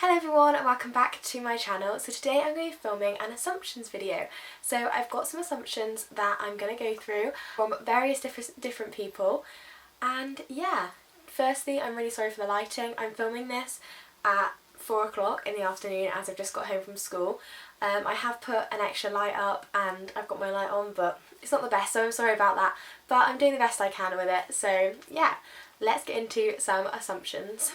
Hello everyone and welcome back to my channel. So today I'm going to be filming an assumptions video. So I've got some assumptions that I'm going to go through from various different people, and yeah, firstly I'm really sorry for the lighting. I'm filming this at 4 o'clock in the afternoon as I've just got home from school. I have put an extra light up and I've got my light on, but it's not the best, so I'm sorry about that, but I'm doing the best I can with it. So yeah, let's get into some assumptions.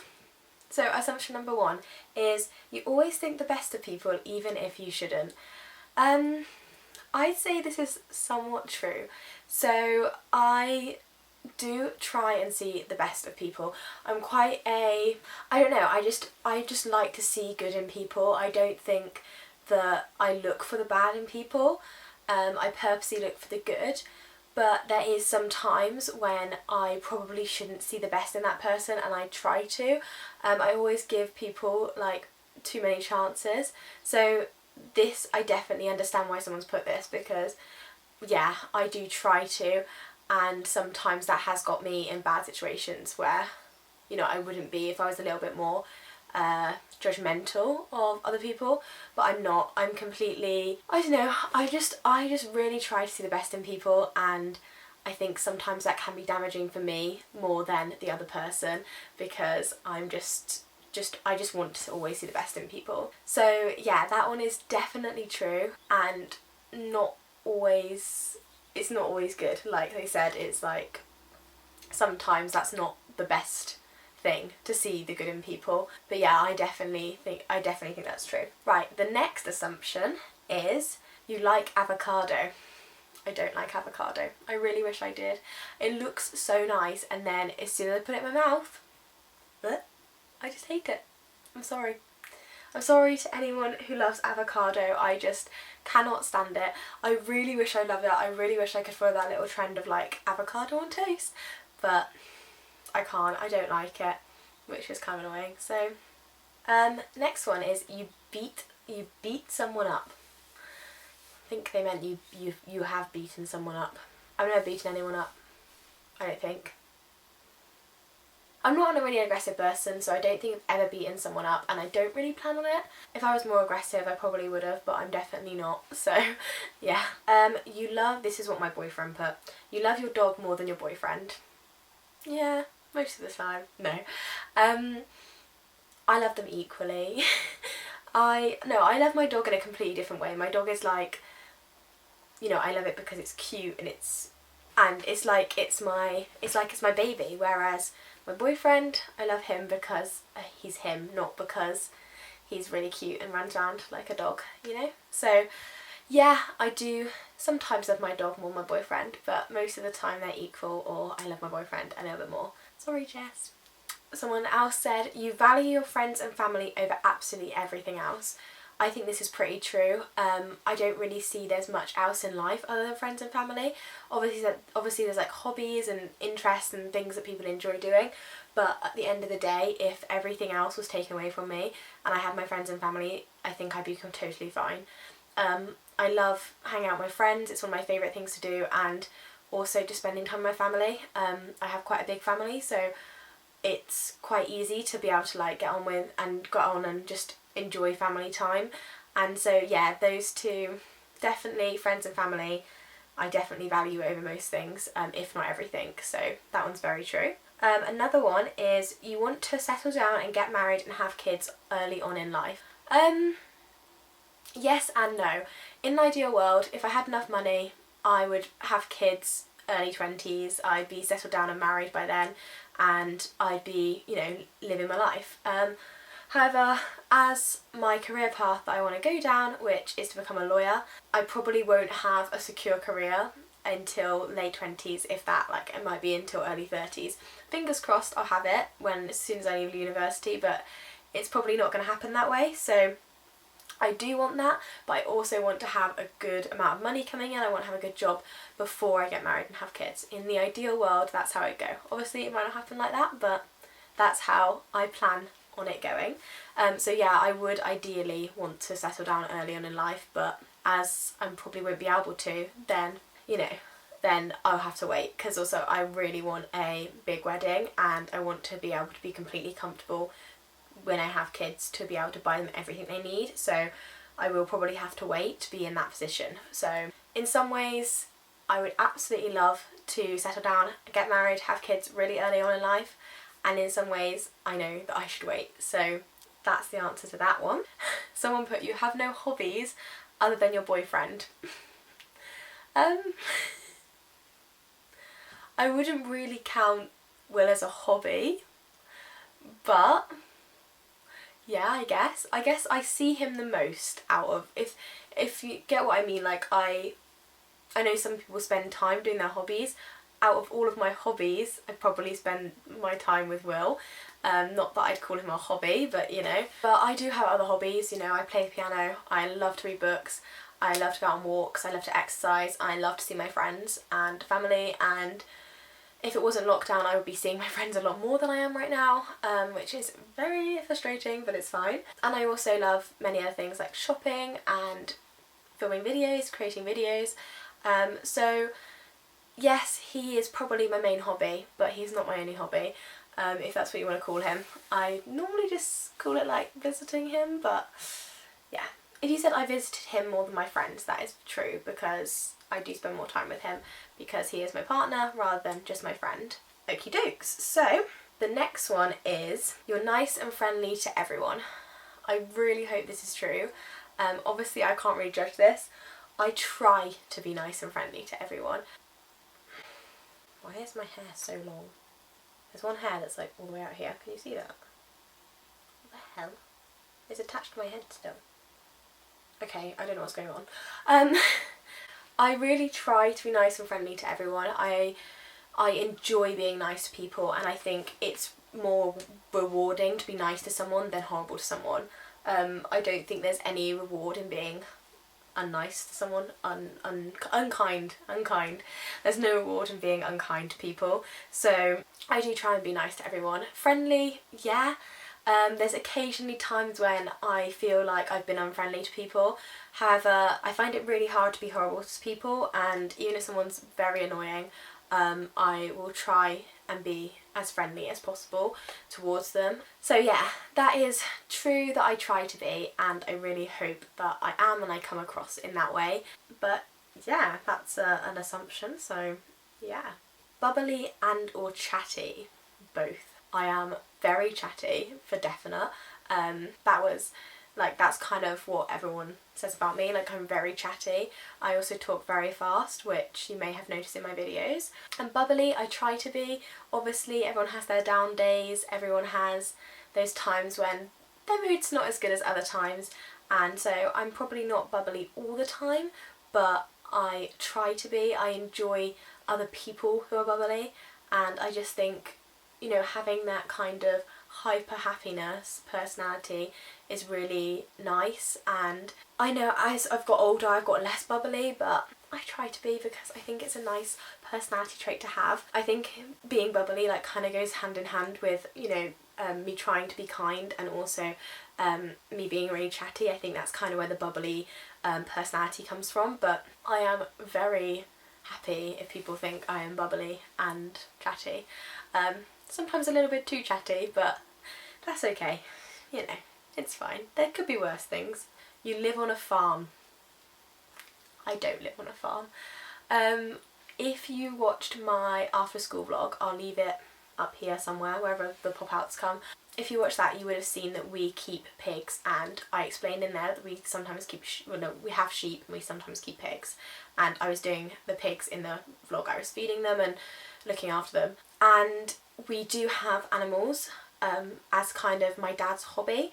So assumption number one is you always think the best of people even if you shouldn't. I'd say this is somewhat true. So I do try and see the best of people. I'm quite I don't know, I just like to see good in people. I don't think that I look for the bad in people. I purposely look for the good. But there is some times when I probably shouldn't see the best in that person, and I try to. I always give people like too many chances. So this, I definitely understand why someone's put this, because yeah, I do try to, and sometimes that has got me in bad situations where, you know, I wouldn't be if I was a little bit more judgmental of other people, but I'm not. I'm completely, I don't know, I just really try to see the best in people, and I think sometimes that can be damaging for me more than the other person, because I'm I just want to always see the best in people. So yeah, that one is definitely true, and it's not always good. Like they said, it's like sometimes that's not the best thing to see the good in people. But yeah, I definitely think that's true. Right, the next assumption is you like avocado. I don't like avocado. I really wish I did. It looks so nice, and then as soon as I put it in my mouth, I just hate it. I'm sorry. I'm sorry to anyone who loves avocado. I just cannot stand it. I really wish I loved it. I really wish I could follow that little trend of like avocado on toast, but I can't. I don't like it, which is kind of annoying. So next one is you beat someone up. I think they meant you have beaten someone up. I've never beaten anyone up, I don't think. I'm not a really aggressive person, so I don't think I've ever beaten someone up, and I don't really plan on it. If I was more aggressive, I probably would have, but I'm definitely not. So yeah. This is what my boyfriend put. You love your dog more than your boyfriend. Yeah, most of the time. No. I love them equally. I love my dog in a completely different way. My dog is like, you know, I love it because it's cute and it's like it's my baby, whereas my boyfriend, I love him because he's him, not because he's really cute and runs around like a dog, you know? So yeah, I do sometimes love my dog more than my boyfriend, but most of the time they're equal, or I love my boyfriend a little bit more. Sorry, Jess. Someone else said, you value your friends and family over absolutely everything else. I think this is pretty true. I don't really see there's much else in life other than friends and family. Obviously there's like hobbies and interests and things that people enjoy doing, but at the end of the day, if everything else was taken away from me and I had my friends and family, I think I'd become totally fine. I love hanging out with my friends. It's one of my favourite things to do, and also just spending time with my family. I have quite a big family, so it's quite easy to be able to like get on and just enjoy family time. And so yeah, those two, definitely friends and family, I definitely value over most things, if not everything. So that one's very true. Another one is you want to settle down and get married and have kids early on in life. Yes and no. In an ideal world, if I had enough money, I would have kids early 20s. I'd be settled down and married by then, and I'd be, you know, living my life. However, as my career path that I want to go down, which is to become a lawyer, I probably won't have a secure career until late 20s, if that. Like, it might be until early 30s. Fingers crossed I'll have it as soon as I leave university, but it's probably not going to happen that way. So I do want that, but I also want to have a good amount of money coming in. I want to have a good job before I get married and have kids. In the ideal world, that's how it'd go. Obviously it might not happen like that, but that's how I plan on it going. So yeah, I would ideally want to settle down early on in life, but as I probably won't be able to, then, you know, then I'll have to wait, because also I really want a big wedding, and I want to be able to be completely comfortable when I have kids to be able to buy them everything they need, so I will probably have to wait to be in that position. So in some ways I would absolutely love to settle down, get married, have kids really early on in life, and in some ways I know that I should wait. So that's the answer to that one. Someone put, you have no hobbies other than your boyfriend. I wouldn't really count Will as a hobby, but yeah, I guess I see him the most out of, if you get what I mean, like I know some people spend time doing their hobbies. Out of all of my hobbies, I probably spend my time with Will. Not that I'd call him a hobby, but you know. But I do have other hobbies, you know, I play the piano, I love to read books, I love to go on walks, I love to exercise, I love to see my friends and family, and if it wasn't lockdown I would be seeing my friends a lot more than I am right now, which is very frustrating, but it's fine. And I also love many other things like shopping and filming videos, creating videos. So yes, he is probably my main hobby, but he's not my only hobby, if that's what you want to call him. I normally just call it like visiting him, but yeah. If you said I visited him more than my friends, that is true, because I do spend more time with him because he is my partner rather than just my friend. Okie dokes. So the next one is, you're nice and friendly to everyone. I really hope this is true. Obviously I can't really judge this. I try to be nice and friendly to everyone. Why is my hair so long? There's one hair that's like all the way out here. Can you see that? What the hell? It's attached to my head still. Okay, I don't know what's going on. I really try to be nice and friendly to everyone. I enjoy being nice to people, and I think it's more rewarding to be nice to someone than horrible to someone. I don't think there's any reward in being unnice to someone, unkind. There's no reward in being unkind to people. So I do try and be nice to everyone. Friendly, yeah. There's occasionally times when I feel like I've been unfriendly to people. However, I find it really hard to be horrible to people, and even if someone's very annoying, I will try and be as friendly as possible towards them. So yeah, that is true that I try to be, and I really hope that I am and I come across in that way. But yeah, that's an assumption, so yeah. Bubbly and or chatty? Both. I am very chatty, for definite. That's kind of what everyone says about me, like I'm very chatty. I also talk very fast, which you may have noticed in my videos. And bubbly, I try to be. Obviously everyone has their down days, everyone has those times when their mood's not as good as other times, and so I'm probably not bubbly all the time, but I try to be. I enjoy other people who are bubbly, and I just think, you know, having that kind of hyper happiness personality is really nice. And I know as I've got older I've got less bubbly, but I try to be because I think it's a nice personality trait to have. I think being bubbly like kind of goes hand in hand with, you know, me trying to be kind, and also me being really chatty. I think that's kind of where the bubbly personality comes from. But I am very happy if people think I am bubbly and chatty. Sometimes a little bit too chatty, but that's okay. You know, it's fine. There could be worse things. You live on a farm. I don't live on a farm. If you watched my after school vlog, I'll leave it up here somewhere, wherever the pop-outs come. If you watched that, you would have seen that we keep pigs, and I explained in there that we sometimes keep, we have sheep and we sometimes keep pigs. And I was doing the pigs in the vlog. I was feeding them and looking after them. And we do have animals as kind of my dad's hobby.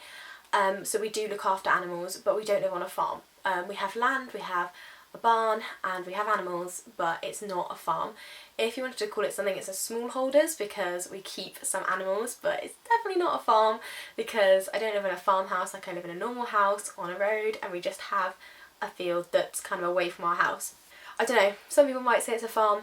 So we do look after animals, but we don't live on a farm. We have land, we have a barn, and we have animals, but it's not a farm. If you wanted to call it something, it's a smallholders, because we keep some animals, but it's definitely not a farm because I don't live in a farmhouse. Like, I live in a normal house on a road, and we just have a field that's kind of away from our house. I don't know, some people might say it's a farm.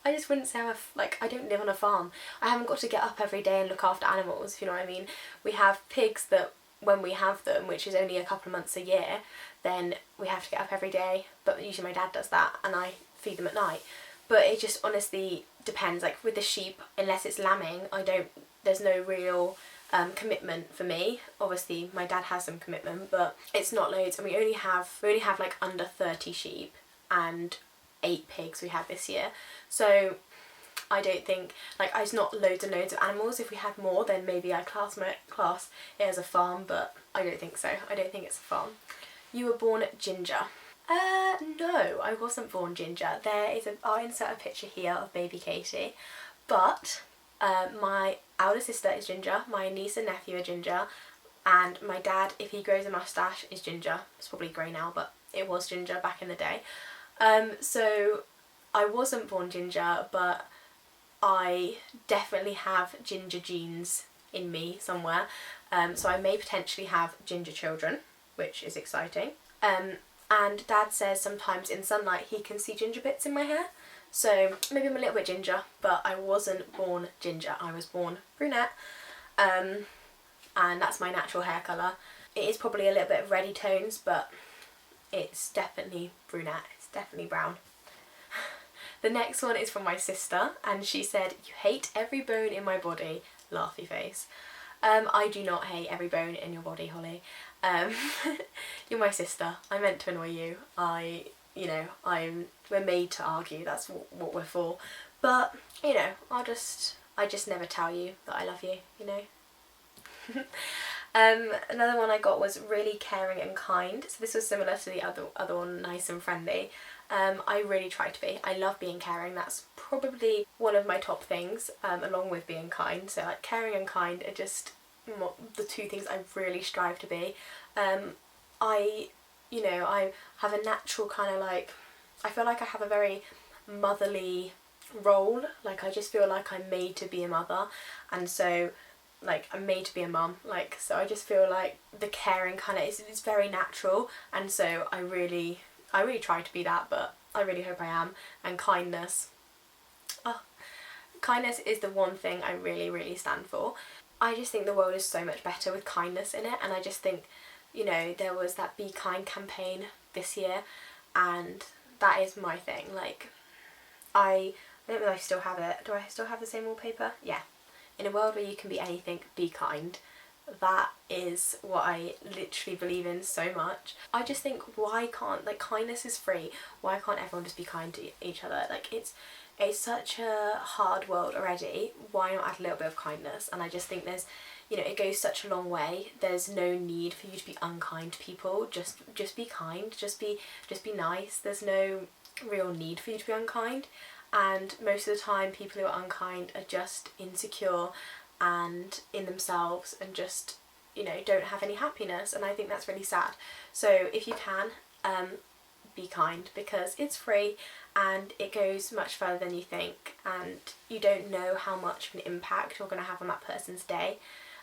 I just wouldn't say I don't live on a farm. I haven't got to get up every day and look after animals, if you know what I mean. We have pigs that when we have them, which is only a couple of months a year, then we have to get up every day, but usually my dad does that and I feed them at night. But it just honestly depends. Like with the sheep, unless it's lambing, there's no real commitment for me. Obviously my dad has some commitment, but it's not loads, and we only have like under 30 sheep and 8 pigs we had this year. So I don't think, like, it's not loads and loads of animals. If we had more, then maybe I class it as a farm, but I don't think so. I don't think it's a farm. You were born ginger. No, I wasn't born ginger. I'll insert a picture here of baby Katie, but my elder sister is ginger, my niece and nephew are ginger, and my dad, if he grows a moustache, is ginger. It's probably grey now, but it was ginger back in the day. So I wasn't born ginger, but I definitely have ginger genes in me somewhere. So I may potentially have ginger children, which is exciting. And Dad says sometimes in sunlight he can see ginger bits in my hair. So maybe I'm a little bit ginger, but I wasn't born ginger. I was born brunette. And that's my natural hair colour. It is probably a little bit of reddy tones, but it's definitely brunette. It's definitely brown. The next one is from my sister, and she said, "You hate every bone in my body." Laughy face. I do not hate every bone in your body, Holly. You're my sister. I meant to annoy you. We're made to argue. That's what we're for. But, I just never tell you that I love you, Another one I got was really caring and kind. So this was similar to the other one, nice and friendly. I really try to be. I love being caring. That's probably one of my top things, along with being kind. So like caring and kind are just the two things I really strive to be. I have a natural kind of like, I feel like I have a very motherly role. Like I just feel like I'm made to be a mother, and so like I'm made to be a mum. Like so I just feel like the caring kind of is very natural, and so I really try to be that, but I really hope I am. And kindness. Kindness is the one thing I really, really stand for. I just think the world is so much better with kindness in it, and I just think, there was that Be Kind campaign this year, and that is my thing. Like, I don't know if I still have it. Do I still have the same wallpaper? Yeah. In a world where you can be anything, be kind. That is what I literally believe in so much. I just think, why can't, like, kindness is free. Why can't everyone just be kind to each other? Like, it's such a hard world already. Why not add a little bit of kindness? And I just think there's, it goes such a long way. There's no need for you to be unkind to people. Just be kind. Just be nice. There's no real need for you to be unkind. And most of the time, people who are unkind are just insecure and in themselves, and just don't have any happiness, and I think that's really sad. So if you can, be kind, because it's free and it goes much further than you think, and you don't know how much of an impact you're going to have on that person's day.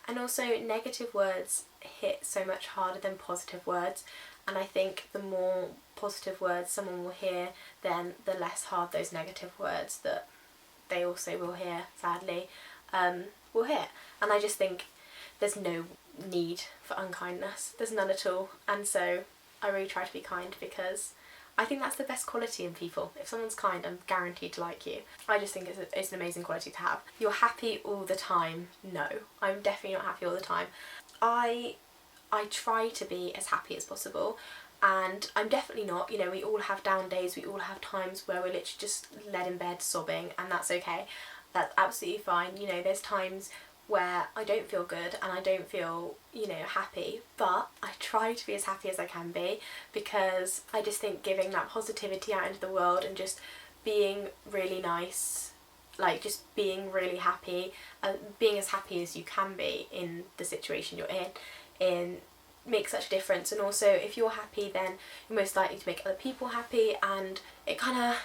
And also, negative words hit so much harder than positive words, and I think the more positive words someone will hear, then the less hard those negative words that they also will hear, sadly, will hit. And I just think there's no need for unkindness. There's none at all. And so I really try to be kind, because I think that's the best quality in people. If someone's kind, I'm guaranteed to like you. I just think it's an amazing quality to have. You're happy all the time? No, I'm definitely not happy all the time. I try to be as happy as possible, and I'm definitely not. We all have down days. We all have times where we're literally just led in bed sobbing, and that's okay. That's absolutely fine. There's times where I don't feel good and I don't feel, happy, but I try to be as happy as I can be, because I just think giving that positivity out into the world and just being really nice, like just being really happy, being as happy as you can be in the situation you're in makes such a difference. And also, if you're happy, then you're most likely to make other people happy, and it kind of,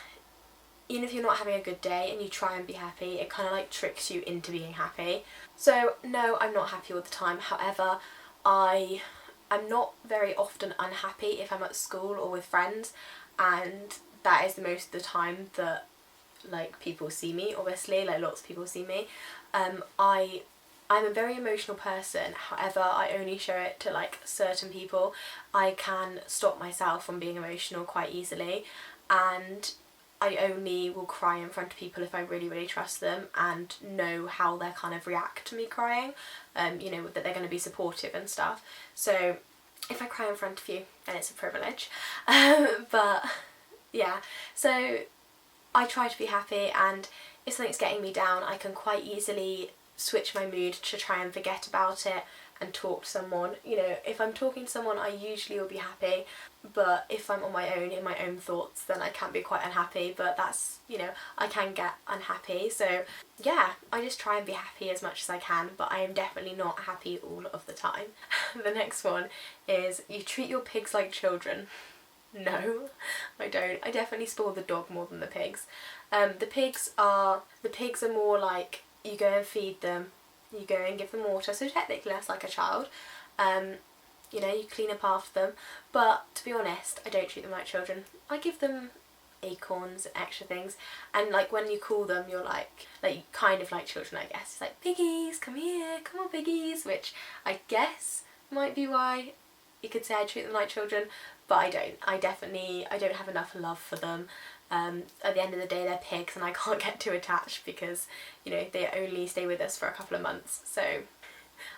even if you're not having a good day and you try and be happy, it kind of like tricks you into being happy. So no, I'm not happy all the time. However, I am not very often unhappy if I'm at school or with friends, and that is the most of the time that like people see me, obviously, like lots of people see me. I'm a very emotional person, however I only show it to like certain people. I can stop myself from being emotional quite easily, and I only will cry in front of people if I really, really trust them and know how they'll kind of react to me crying, you know, that they're going to be supportive and stuff. So if I cry in front of you, then it's a privilege. But yeah, so I try to be happy, and if something's getting me down, I can quite easily switch my mood to try and forget about it and talk to someone. You know, if I'm talking to someone, I usually will be happy, but if I'm on my own, in my own thoughts, then I can be quite unhappy. But that's, you know, I can get unhappy. So yeah, I just try and be happy as much as I can, but I am definitely not happy all of the time. The next one is, you treat your pigs like children. No, I don't. I definitely spoil the dog more than the pigs. The pigs are more like, you go and feed them, you go and give them water, so technically that's like a child. You know, you clean up after them, but to be honest, I don't treat them like children. I give them acorns and extra things, and like when you call them, you're like kind of like children, I guess. It's like, piggies, come here, come on piggies, which I guess might be why you could say I treat them like children, but I don't. I don't have enough love for them. At the end of the day, they're pigs, and I can't get too attached because, you know, they only stay with us for a couple of months, so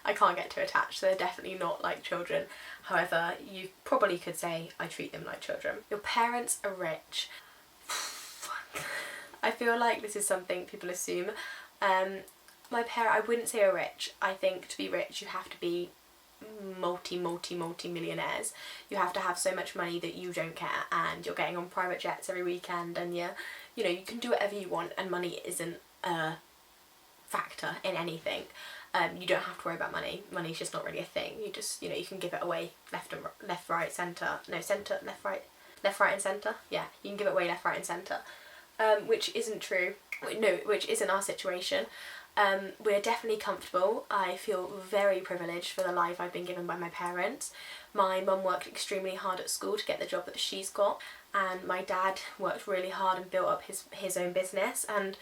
I can't get too attached. So they're definitely not like children. However, you probably could say I treat them like children. Your parents are rich. I feel like this is something people assume. I wouldn't say are rich. I think to be rich, you have to be multi-millionaires. You have to have so much money that you don't care, and you're getting on private jets every weekend, and you know, you can do whatever you want, and money isn't a factor in anything. You don't have to worry about money. Money's just not really a thing. You just, you know, you can give it away left, right, centre. No, centre, left, right and centre. Yeah, you can give it away left, right and centre. Which isn't true. No, which isn't our situation. We're definitely comfortable. I feel very privileged for the life I've been given by my parents. My mum worked extremely hard at school to get the job that she's got, and my dad worked really hard and built up his own business, and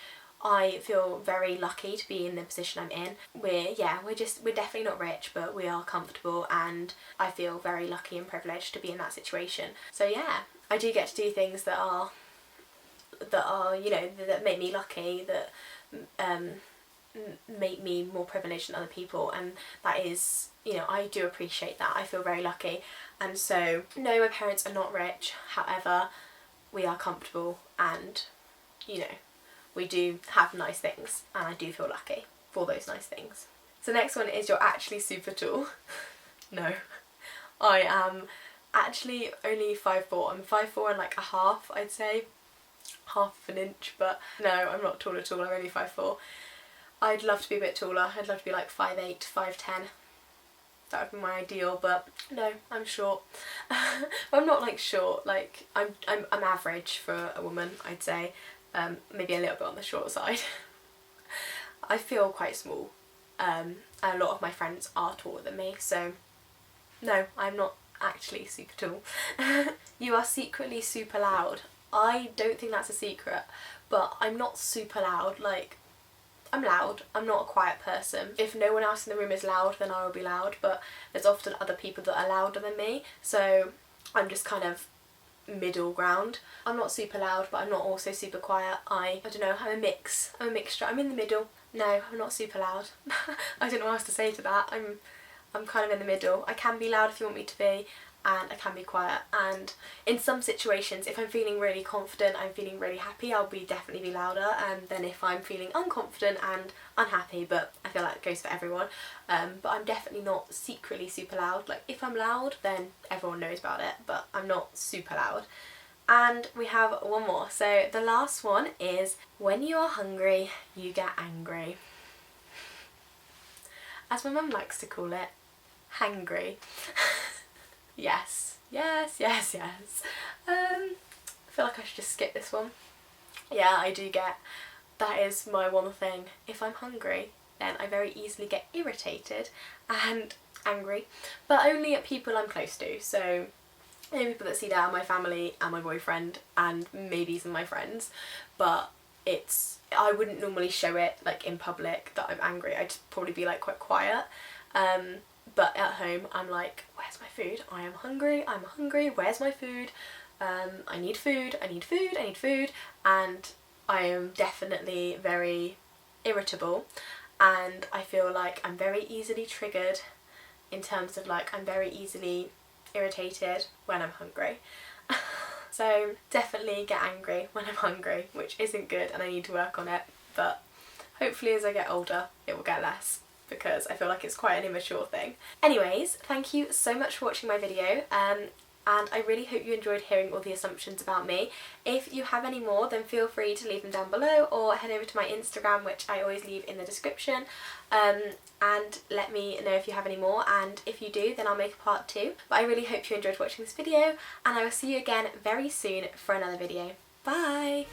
I feel very lucky to be in the position I'm in. We're definitely not rich, but we are comfortable, and I feel very lucky and privileged to be in that situation. So yeah, I do get to do things that are you know, that make me lucky, that make me more privileged than other people, and that is, you know, I do appreciate that. I feel very lucky. And so no, my parents are not rich, however we are comfortable, and you know, we do have nice things, and I do feel lucky for those nice things. So next one is, you're actually super tall. No, I am actually only 5'4". I'm 5'4" and like a half, I'd say, half of an inch, but no, I'm not tall at all. I'm only 5'4". I'd love to be a bit taller. I'd love to be like 5'8", 5'10". That would be my ideal, but no, I'm short. I'm not like short, like I'm average for a woman, I'd say. Maybe a little bit on the short side. I feel quite small. A lot of my friends are taller than me, so no, I'm not actually super tall. You are secretly super loud. I don't think that's a secret, but I'm not super loud. Like, I'm loud, I'm not a quiet person. If no one else in the room is loud, then I will be loud, but there's often other people that are louder than me, so I'm just kind of middle ground. I'm not super loud, but I'm not also super quiet. I don't know, I'm a mixture. I'm in the middle. No, I'm not super loud. I don't know what else to say to that. I'm kind of in the middle. I can be loud if you want me to be, and I can be quiet, and in some situations, if I'm feeling really confident, I'm feeling really happy, I'll definitely be louder, and then if I'm feeling unconfident and unhappy, but I feel like it goes for everyone, but I'm definitely not secretly super loud. Like, if I'm loud, then everyone knows about it, but I'm not super loud. And we have one more. So the last one is, when you are hungry, you get angry. As my mum likes to call it, hangry. Yes. I feel like I should just skip this one. Yeah, I do get, that is my one thing. If I'm hungry, then I very easily get irritated and angry, but only at people I'm close to. So, you know, people that see that are my family and my boyfriend and maybe some of my friends, but I wouldn't normally show it like in public that I'm angry. I'd probably be like quite quiet. But at home, I'm like, where's my food? I am hungry, where's my food? I need food, I need food, I need food, and I am definitely very irritable, and I feel like I'm very easily triggered in terms of like I'm very easily irritated when I'm hungry. So definitely get angry when I'm hungry, which isn't good and I need to work on it, but hopefully as I get older it will get less, because I feel like it's quite an immature thing. Anyways, thank you so much for watching my video, and I really hope you enjoyed hearing all the assumptions about me. If you have any more, then feel free to leave them down below, or head over to my Instagram, which I always leave in the description, and let me know if you have any more, and if you do then I'll make a part 2. But I really hope you enjoyed watching this video, and I will see you again very soon for another video. Bye!